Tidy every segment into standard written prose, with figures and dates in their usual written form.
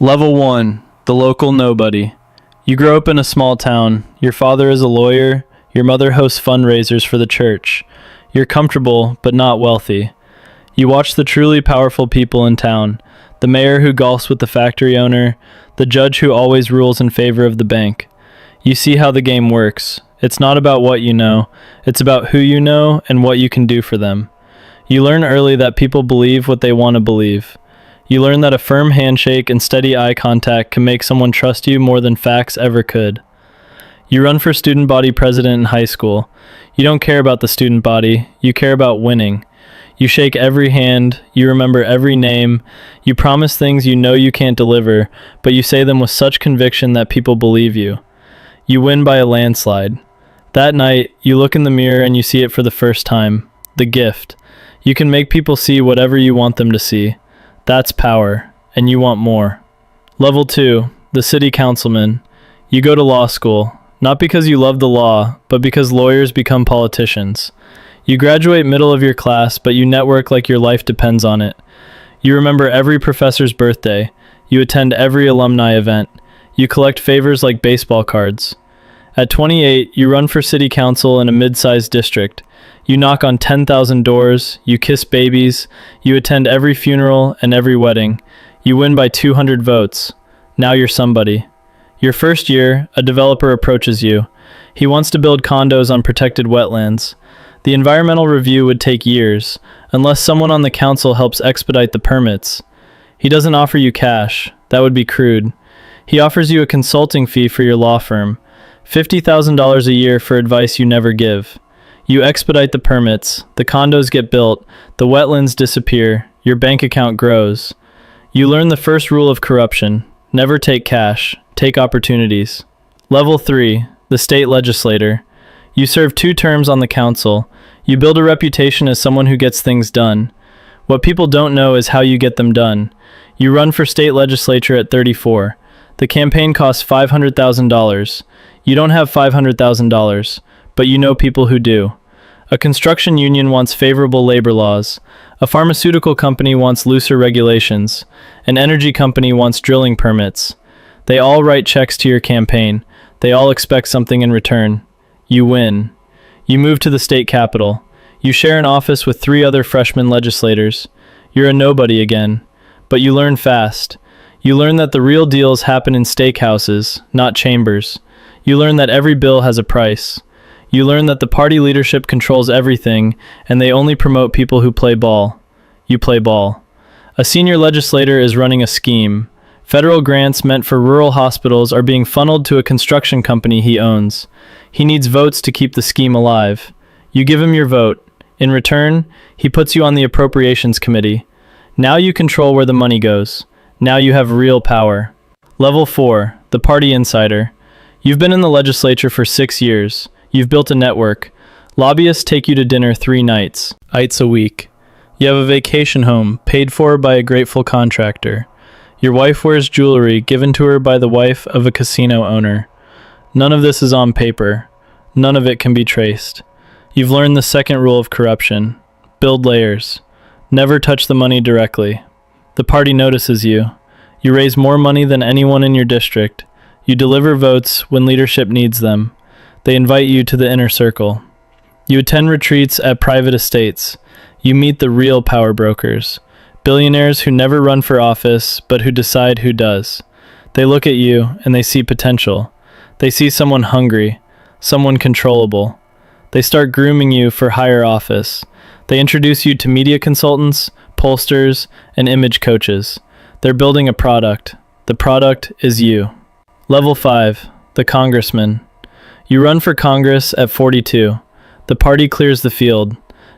Level 1, the local nobody. You grow up in a small town. Your father is a lawyer. Your mother hosts fundraisers for the church. You're comfortable, but not wealthy. You watch the truly powerful people in town. The mayor who golfs with the factory owner. The judge who always rules in favor of the bank. You see how the game works. It's not about what you know. It's about who you know and what you can do for them. You learn early that people believe what they want to believe. You learn that a firm handshake and steady eye contact can make someone trust you more than facts ever could. You run for student body president in high school. You don't care about the student body. You care about winning. You shake every hand. You remember every name. You promise things you know you can't deliver, but you say them with such conviction that people believe you. You win by a landslide. That night, you look in the mirror and you see it for the first time. The gift. You can make people see whatever you want them to see. That's power, and you want more. Level 2, the City Councilman. You go to law school, not because you love the law, but because lawyers become politicians. You graduate middle of your class, but you network like your life depends on it. You remember every professor's birthday. You attend every alumni event. You collect favors like baseball cards. At 28, you run for city council in a mid-sized district. You knock on 10,000 doors, you kiss babies, you attend every funeral and every wedding. You win by 200 votes. Now you're somebody. Your first year, a developer approaches you. He wants to build condos on protected wetlands. The environmental review would take years, unless someone on the council helps expedite the permits. He doesn't offer you cash. That would be crude. He offers you a consulting fee for your law firm. $50,000 a year for advice you never give. You expedite the permits, the condos get built, the wetlands disappear, your bank account grows. You learn the first rule of corruption: never take cash, take opportunities. Level 3, the State Legislator. You serve 2 terms on the council. You build a reputation as someone who gets things done. What people don't know is how you get them done. You run for State Legislature at 34. The campaign costs $500,000. You don't have $500,000, but you know people who do. A construction union wants favorable labor laws. A pharmaceutical company wants looser regulations. An energy company wants drilling permits. They all write checks to your campaign. They all expect something in return. You win. You move to the state capitol. You share an office with 3 other freshman legislators. You're a nobody again, but you learn fast. You learn that the real deals happen in steakhouses, not chambers. You learn that every bill has a price. You learn that the party leadership controls everything, and they only promote people who play ball. You play ball. A senior legislator is running a scheme. Federal grants meant for rural hospitals are being funneled to a construction company he owns. He needs votes to keep the scheme alive. You give him your vote. In return, he puts you on the appropriations committee. Now you control where the money goes. Now you have real power. Level 4, the party insider. You've been in the legislature for 6 years. You've built a network. Lobbyists take you to dinner 3 nights a week. You have a vacation home paid for by a grateful contractor. Your wife wears jewelry given to her by the wife of a casino owner. None of this is on paper. None of it can be traced. You've learned the second rule of corruption. Build layers. Never touch the money directly. The party notices you. You raise more money than anyone in your district. You deliver votes when leadership needs them. They invite you to the inner circle. You attend retreats at private estates. You meet the real power brokers. Billionaires who never run for office, but who decide who does. They look at you and they see potential. They see someone hungry, someone controllable. They start grooming you for higher office. They introduce you to media consultants, pollsters, and image coaches. They're building a product. The product is you. Level 5, the Congressman. You run for Congress at 42. The party clears the field.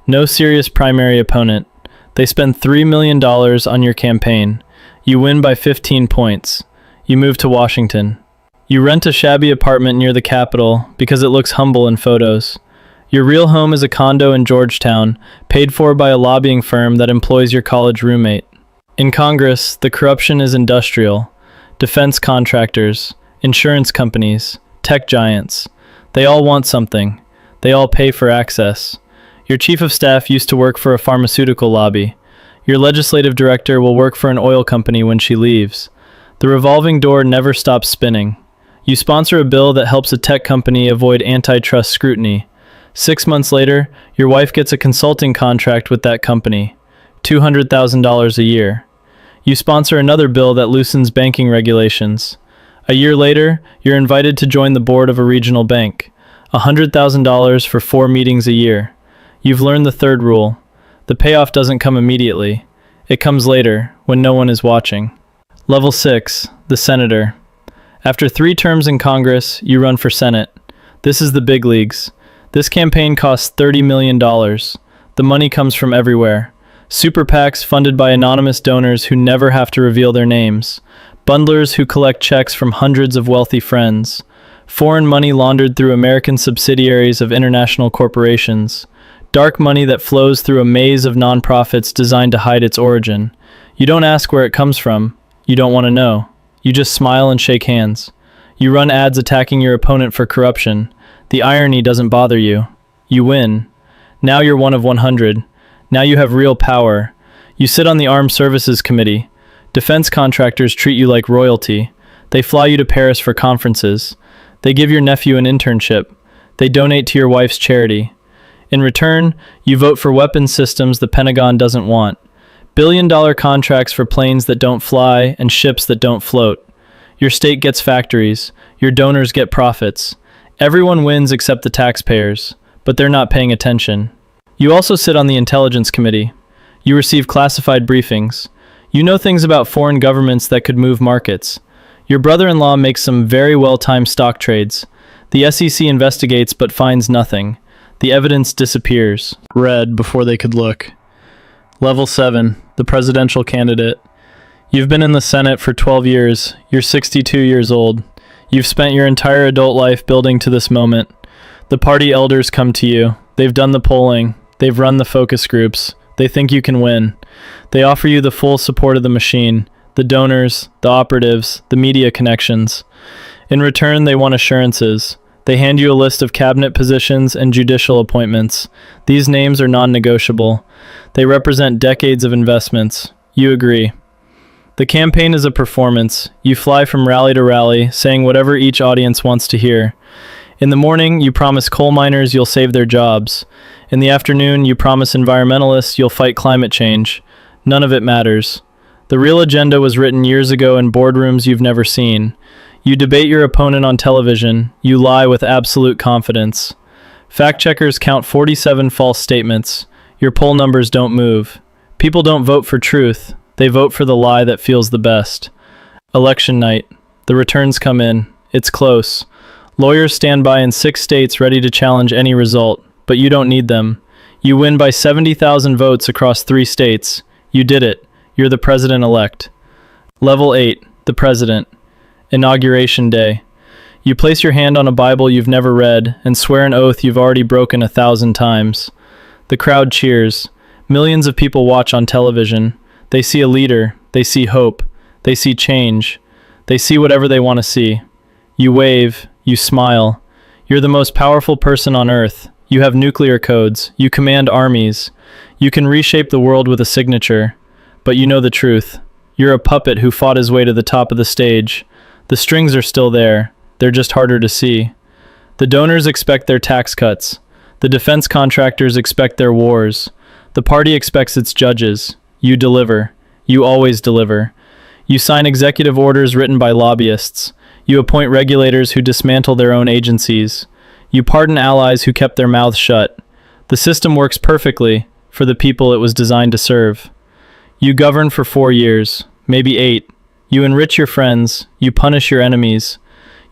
No serious primary opponent. They spend $3 million on your campaign. You win by 15 points. You move to Washington. You rent a shabby apartment near the Capitol because it looks humble in photos. Your real home is a condo in Georgetown, paid for by a lobbying firm that employs your college roommate. In Congress, the corruption is industrial. Defense contractors, insurance companies, tech giants. They all want something. They all pay for access. Your chief of staff used to work for a pharmaceutical lobby. Your legislative director will work for an oil company when she leaves. The revolving door never stops spinning. You sponsor a bill that helps a tech company avoid antitrust scrutiny. 6 months later, your wife gets a consulting contract with that company, $200,000 a year. You sponsor another bill that loosens banking regulations. A year later, you're invited to join the board of a regional bank, $100,000 for 4 meetings a year. You've learned the third rule. The payoff doesn't come immediately. It comes later, when no one is watching. Level 6, the senator. After 3 terms in Congress, you run for Senate. This is the big leagues. This campaign costs $30 million. The money comes from everywhere. Super PACs funded by anonymous donors who never have to reveal their names. Bundlers who collect checks from hundreds of wealthy friends. Foreign money laundered through American subsidiaries of international corporations. Dark money that flows through a maze of nonprofits designed to hide its origin. You don't ask where it comes from. You don't want to know. You just smile and shake hands. You run ads attacking your opponent for corruption. The irony doesn't bother you. You win. Now you're one of 100. Now you have real power. You sit on the Armed Services Committee. Defense contractors treat you like royalty. They fly you to Paris for conferences. They give your nephew an internship. They donate to your wife's charity. In return, you vote for weapons systems the Pentagon doesn't want. Billion-dollar contracts for planes that don't fly and ships that don't float. Your state gets factories. Your donors get profits. Everyone wins except the taxpayers, but they're not paying attention. You also sit on the Intelligence Committee. You receive classified briefings. You know things about foreign governments that could move markets. Your brother-in-law makes some very well-timed stock trades. The SEC investigates but finds nothing. The evidence disappears. Read before they could look. Level 7, the presidential candidate. You've been in the Senate for 12 years. You're 62 years old. You've spent your entire adult life building to this moment. The party elders come to you. They've done the polling. They've run the focus groups. They think you can win. They offer you the full support of the machine, the donors, the operatives, the media connections. In return, they want assurances. They hand you a list of cabinet positions and judicial appointments. These names are non-negotiable. They represent decades of investments. You agree. The campaign is a performance. You fly from rally to rally, saying whatever each audience wants to hear. In the morning, you promise coal miners you'll save their jobs. In the afternoon, you promise environmentalists you'll fight climate change. None of it matters. The real agenda was written years ago in boardrooms you've never seen. You debate your opponent on television. You lie with absolute confidence. Fact-checkers count 47 false statements. Your poll numbers don't move. People don't vote for truth. They vote for the lie that feels the best. Election night. The returns come in. It's close. Lawyers stand by in 6 states ready to challenge any result, but you don't need them. You win by 70,000 votes across 3 states. You did it. You're the president-elect. Level 8. The president. Inauguration Day. You place your hand on a Bible you've never read and swear an oath you've already broken 1,000 times. The crowd cheers. Millions of people watch on television. They see a leader. They see hope. They see change. They see whatever they want to see. You wave. You smile. You're the most powerful person on earth. You have nuclear codes. You command armies. You can reshape the world with a signature. But you know the truth. You're a puppet who fought his way to the top of the stage. The strings are still there. They're just harder to see. The donors expect their tax cuts. The defense contractors expect their wars. The party expects its judges. You deliver. You always deliver. You sign executive orders written by lobbyists. You appoint regulators who dismantle their own agencies. You pardon allies who kept their mouths shut. The system works perfectly for the people it was designed to serve. You govern for 4 years, maybe 8. You enrich your friends. You punish your enemies.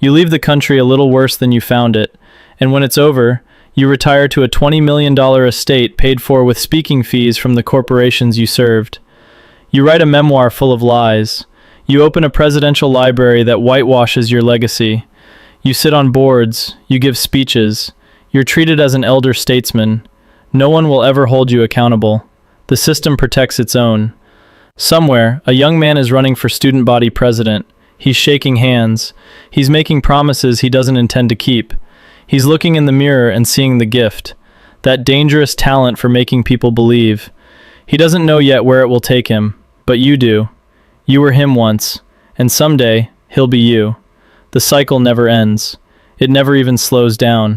You leave the country a little worse than you found it. And when it's over, you retire to a $20 million estate paid for with speaking fees from the corporations you served. You write a memoir full of lies. You open a presidential library that whitewashes your legacy. You sit on boards. You give speeches. You're treated as an elder statesman. No one will ever hold you accountable. The system protects its own. Somewhere, a young man is running for student body president. He's shaking hands. He's making promises he doesn't intend to keep. He's looking in the mirror and seeing the gift, that dangerous talent for making people believe. He doesn't know yet where it will take him, but you do. You were him once, And someday, he'll be you. The cycle never ends. It never even slows down.